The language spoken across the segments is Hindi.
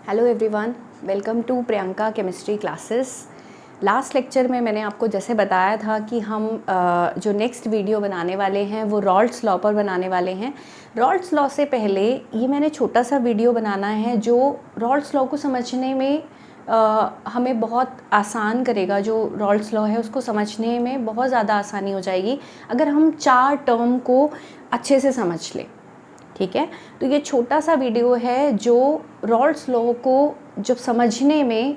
Hello everyone, welcome to Priyanka chemistry classes. Last lecture में मैंने आपको जैसे बताया था कि हम जो नेक्स्ट वीडियो बनाने वाले हैं वो रॉल्ट्स लॉ पर बनाने वाले हैं। रॉल्ट्स लॉ से पहले ये मैंने छोटा सा वीडियो बनाना है जो रॉल्ट्स लॉ को समझने में हमें बहुत आसान करेगा। जो रॉल्ट्स लॉ है उसको समझने में बहुत ज़्यादा आसानी हो जाएगी अगर हम 4 टर्म को अच्छे से समझ लें। ठीक है, तो ये छोटा सा वीडियो है जो रॉल्ट्स लॉ को जब समझने में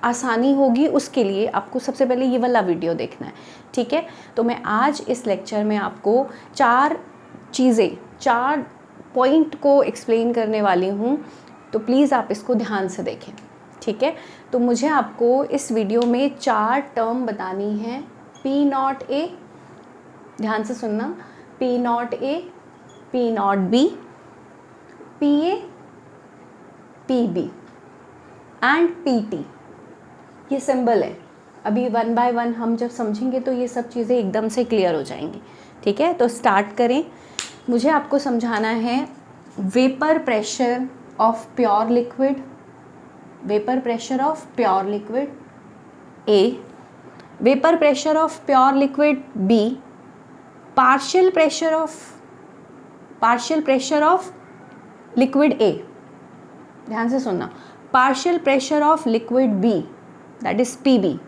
आसानी होगी उसके लिए आपको सबसे पहले ये वाला वीडियो देखना है। ठीक है, तो मैं आज इस लेक्चर में आपको 4 पॉइंट को एक्सप्लेन करने वाली हूँ, तो प्लीज़ आप इसको ध्यान से देखें। ठीक है, तो मुझे आपको इस वीडियो में 4 टर्म बतानी है। पी नॉट ए, ध्यान से सुनना, P not A, P not B, P A, P B and P T. ये सिंबल है। अभी 1 बाय 1 हम जब समझेंगे तो ये सब चीज़ें एकदम से क्लियर हो जाएंगी। ठीक है, तो स्टार्ट करें। मुझे आपको समझाना है vapour pressure of pure liquid, vapour pressure of pure liquid A, vapour pressure of pure liquid B, partial pressure of liquid A, ध्यान से सुनना, partial pressure of liquid B that is PB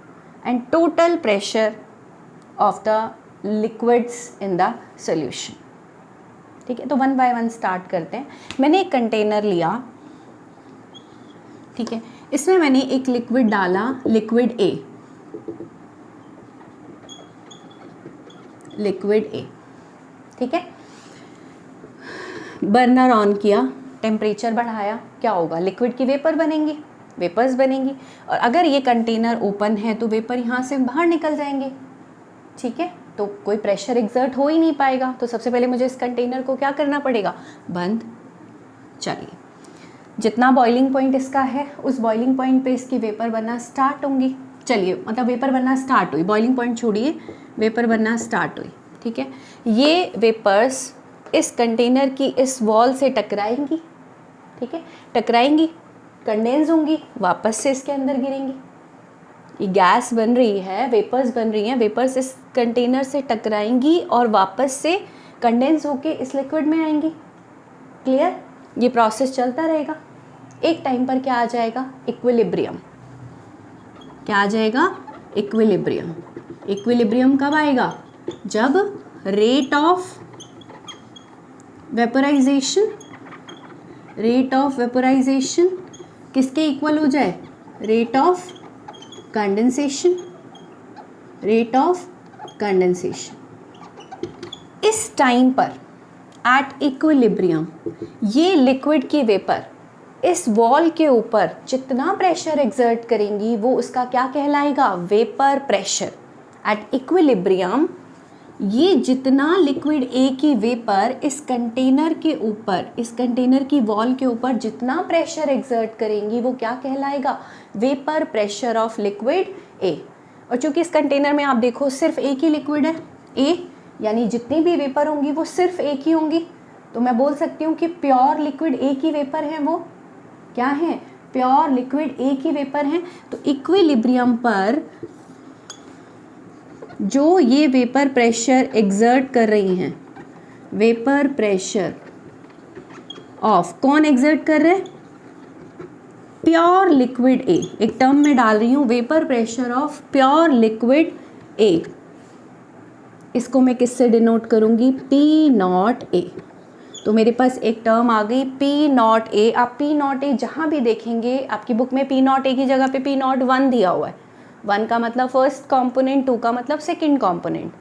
and total pressure of the liquids in the solution. ठीक है, तो 1 बाय 1 स्टार्ट करते हैं। मैंने एक कंटेनर लिया, ठीक है, इसमें मैंने एक लिक्विड डाला, लिक्विड ए, ठीक है, बर्नर ऑन किया, टेम्परेचर बढ़ाया, क्या होगा, लिक्विड की वेपर बनेंगी, वेपर्स बनेंगी। और अगर ये कंटेनर ओपन है तो वेपर यहाँ से बाहर निकल जाएंगे। ठीक है, तो कोई प्रेशर एग्जर्ट हो ही नहीं पाएगा। तो सबसे पहले मुझे इस कंटेनर को क्या करना पड़ेगा, बंद। चलिए, जितना बॉइलिंग पॉइंट इसका है उस बॉइलिंग पॉइंट पे इसकी वेपर बनना स्टार्ट होंगी। चलिए, मतलब वेपर बनना स्टार्ट हुई, बॉइलिंग पॉइंट छोड़िए, वेपर बनना स्टार्ट हुई। ठीक है, ये वेपर्स इस कंटेनर की इस वॉल से टकराएंगी। ठीक है, टकराएंगी, कंडेंस होंगी, वापस से इसके अंदर गिरेंगी। ये गैस बन रही है, वेपर्स बन रही हैं, वेपर्स इस कंटेनर से टकराएंगी और वापस से कंडेंस होके इस लिक्विड में आएंगी। क्लियर, ये प्रोसेस चलता रहेगा। एक टाइम पर क्या आ जाएगा, इक्विलिब्रियम। क्या आ जाएगा, इक्विलिब्रियम। इक्विलिब्रियम कब आएगा, जब रेट ऑफ वेपोराइजेशन किसके इक्वल हो जाए, रेट ऑफ कंडेंसेशन। इस टाइम पर एट इक्विलिब्रियम ये लिक्विड की वेपर इस वॉल के ऊपर जितना प्रेशर एक्सर्ट करेंगी वो उसका क्या कहलाएगा, वेपर प्रेशर। एट इक्विलिब्रियम ये जितना लिक्विड ए की वेपर इस कंटेनर के ऊपर, इस कंटेनर की वॉल के ऊपर जितना प्रेशर एक्सर्ट करेंगी वो क्या कहलाएगा, vapour pressure of liquid A. और चूंकि इस कंटेनर में आप देखो सिर्फ एक ही लिक्विड है, ए, यानी जितनी भी वेपर होंगी वो सिर्फ एक ही होंगी। तो मैं बोल सकती हूँ कि प्योर लिक्विड ए की वेपर है, वो क्या है, प्योर लिक्विड ए की वेपर है। तो इक्विलिब्रियम पर जो ये वेपर प्रेशर एक्सर्ट कर रही हैं, वेपर प्रेशर ऑफ, कौन एक्सर्ट कर रहे हैं, प्योर लिक्विड ए। एक टर्म में डाल रही हूँ, vapour pressure of pure liquid ए। इसको मैं किससे डिनोट करूँगी, पी नॉट ए। तो मेरे पास एक टर्म आ गई पी नॉट ए। आप पी नॉट ए जहाँ भी देखेंगे, आपकी बुक में पी नॉट ए की जगह पे पी नॉट 1 दिया हुआ है। 1 का मतलब फर्स्ट कंपोनेंट, 2 का मतलब सेकंड कंपोनेंट।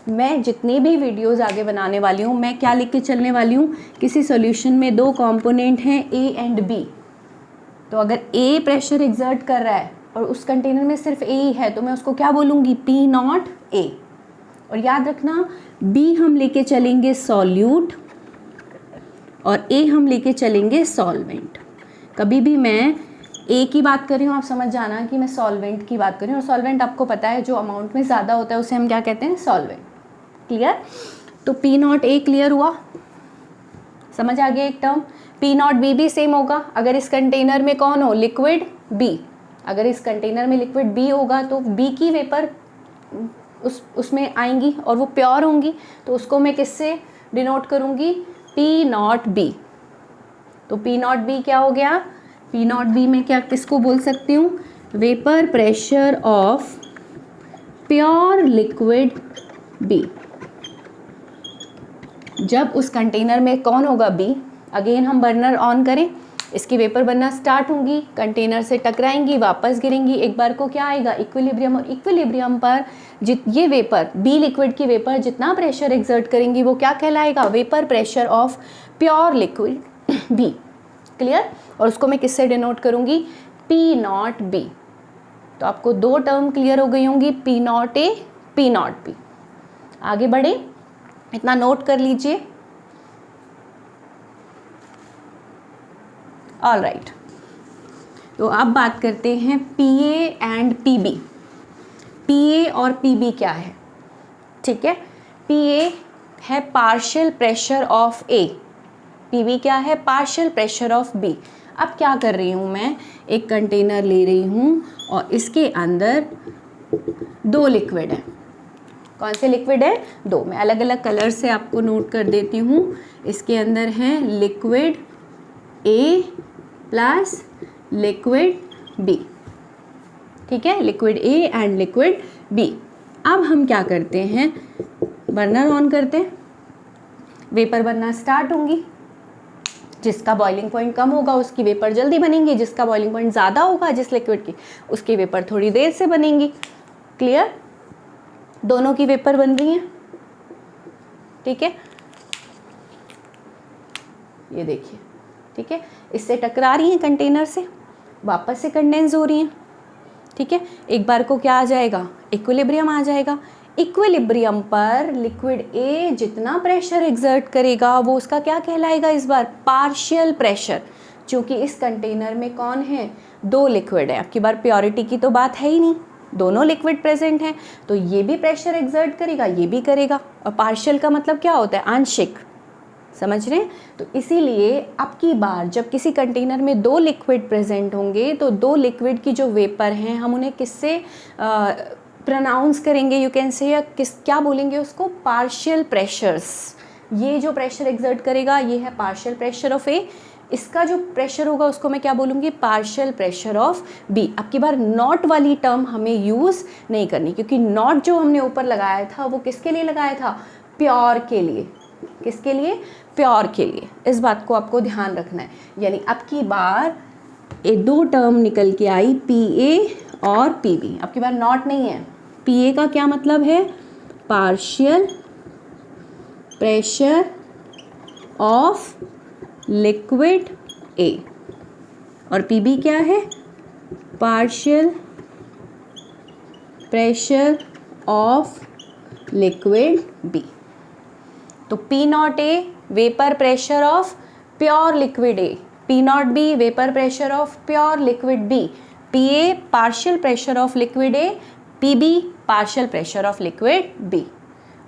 मैं जितनी भी वीडियोस आगे बनाने वाली हूँ, मैं क्या लिख के चलने वाली हूँ, किसी सॉल्यूशन में 2 कंपोनेंट हैं, ए एंड बी। तो अगर ए प्रेशर एक्सर्ट कर रहा है और उस कंटेनर में सिर्फ ए ही है तो मैं उसको क्या बोलूँगी, पी नॉट ए। और याद रखना, बी हम लेके चलेंगे सॉल्यूट और ए हम लेके चलेंगे सॉल्वेंट। कभी भी मैं ए की बात कर रही हूँ, आप समझ जाना कि मैं सॉल्वेंट की बात कर रही हूँ। और सॉल्वेंट आपको पता है जो अमाउंट में ज़्यादा होता है उसे हम क्या कहते हैं, सॉल्वेंट। क्लियर, तो पी नॉट ए क्लियर हुआ। समझ आ गया एक टर्म। पी नॉट बी भी सेम होगा, अगर इस कंटेनर में कौन हो, लिक्विड बी, अगर इस कंटेनर में लिक्विड बी होगा तो बी की वेपर उसमें आएंगी और वो प्योर होंगी, तो उसको मैं किससे डिनोट करूँगी, पी नॉट बी। तो पी नॉट बी क्या हो गया, पी नॉट बी में क्या किसको बोल सकती हूँ, vapour pressure of pure liquid B. जब उस कंटेनर में कौन होगा, बी, अगेन हम बर्नर ऑन करें, इसकी वेपर बनना स्टार्ट होंगी, कंटेनर से टकराएंगी, वापस गिरेंगी, एक बार को क्या आएगा, इक्विलिब्रियम, और इक्विलिब्रियम पर ये वेपर बी लिक्विड की वेपर जितना प्रेशर एक्सर्ट करेंगी वो क्या कहलाएगा, vapour pressure of pure liquid B. Clear. और उसको मैं किससे डिनोट करूंगी, पी नॉट बी। तो आपको दो टर्म क्लियर हो गई होंगी, P not A, P not be. आगे बढ़े, इतना नोट कर लीजिए। ऑल राइट, तो अब बात करते हैं पीए एंड पीबी। पीए और पीबी क्या है, ठीक है। पीए है partial pressure of A, PB क्या है, पार्शियल प्रेशर ऑफ बी। अब क्या कर रही हूँ मैं, एक कंटेनर ले रही हूँ और इसके अंदर दो लिक्विड है। कौन से लिक्विड है, दो। मैं अलग अलग कलर से आपको नोट कर देती हूँ। इसके अंदर है liquid A plus liquid B, ठीक है, liquid A and liquid B. अब हम क्या करते हैं, बर्नर ऑन करते हैं, वेपर बनना स्टार्ट होंगी। जिसका बॉइलिंग पॉइंट कम होगा उसकी वेपर जल्दी बनेंगी, जिसका बॉइलिंग पॉइंट ज़्यादा होगा जिस लिक्विड की, उसकी वेपर थोड़ी देर से बनेंगी। क्लियर, दोनों की वेपर बन रही हैं, ठीक है। ये देखिए, ठीक है, इससे टकरा रही हैं कंटेनर से, वापस से कंडेंस हो रही हैं, ठीक है। एक बार को क्या आ जाएगा, इक्विलिब्रियम आ जाएगा। इक्विलिब्रियम पर लिक्विड ए जितना प्रेशर एक्सर्ट करेगा वो उसका क्या कहलाएगा, इस बार पार्शियल प्रेशर। क्योंकि इस कंटेनर में कौन है, दो लिक्विड है। अब की बार प्योरिटी की तो बात है ही नहीं, दोनों लिक्विड प्रेजेंट हैं, तो ये भी प्रेशर एक्सर्ट करेगा, ये भी करेगा। और पार्शियल का मतलब क्या होता है, आंशिक, समझ रहे हैं। तो इसीलिए अब की बार जब किसी कंटेनर में दो लिक्विड प्रेजेंट होंगे तो दो लिक्विड की जो वेपर हैं हम उन्हें किससे प्रोनाउंस करेंगे, यू कैन से, या क्या बोलेंगे उसको, पार्शियल प्रेशर्स। ये जो प्रेशर एक्सर्ट करेगा ये है पार्शियल प्रेशर ऑफ ए, इसका जो प्रेशर होगा उसको मैं क्या बोलूँगी, पार्शियल प्रेशर ऑफ बी। अब की बार नॉट वाली टर्म हमें यूज़ नहीं करनी, क्योंकि नॉट जो हमने ऊपर लगाया था वो किसके लिए लगाया था, प्योर के लिए। किसके लिए, प्योर के लिए। इस बात को आपको ध्यान रखना है। यानी अब की बार ये दो टर्म निकल के आई, पी ए और पी बी। अब की बार नॉट नहीं है। पी ए का क्या मतलब है, partial pressure of liquid A, और पी बी क्या है, partial pressure of liquid B. तो P not A vapour pressure of pure liquid A, P not B vapour pressure of pure liquid B, P A partial pressure of liquid A, P B partial pressure of liquid B.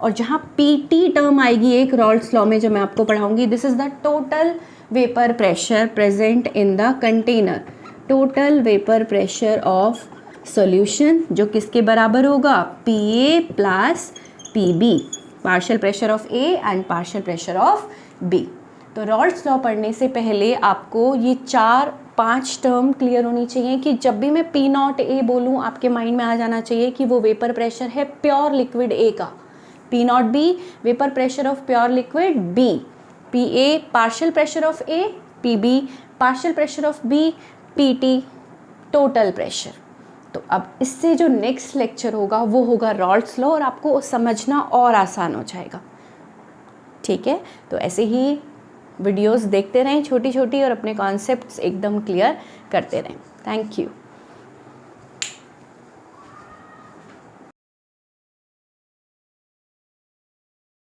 और जहाँ पी टी टर्म आएगी एक रॉल्ड्स लॉ में जो मैं आपको पढ़ाऊंगी, this is the total vapour pressure present in the container, total vapour pressure of solution, जो किसके बराबर होगा, P A plus P B, partial pressure of A and partial pressure of B. तो रॉल्ड्स लॉ पढ़ने से पहले आपको ये 4-5 टर्म क्लियर होनी चाहिए कि जब भी मैं पी नॉट ए बोलूँ आपके माइंड में आ जाना चाहिए कि वो वेपर प्रेशर है प्योर लिक्विड ए का, P not B vapour pressure of pure liquid B, P A partial pressure of A, P B partial pressure of B, P T total pressure. तो अब इससे जो नेक्स्ट लेक्चर होगा वो होगा रॉल्ड्स लॉ, और आपको समझना और आसान हो जाएगा, ठीक है। तो ऐसे ही वीडियोस देखते रहें छोटी छोटी, और अपने कॉन्सेप्ट्स एकदम क्लियर करते रहें। Thank you.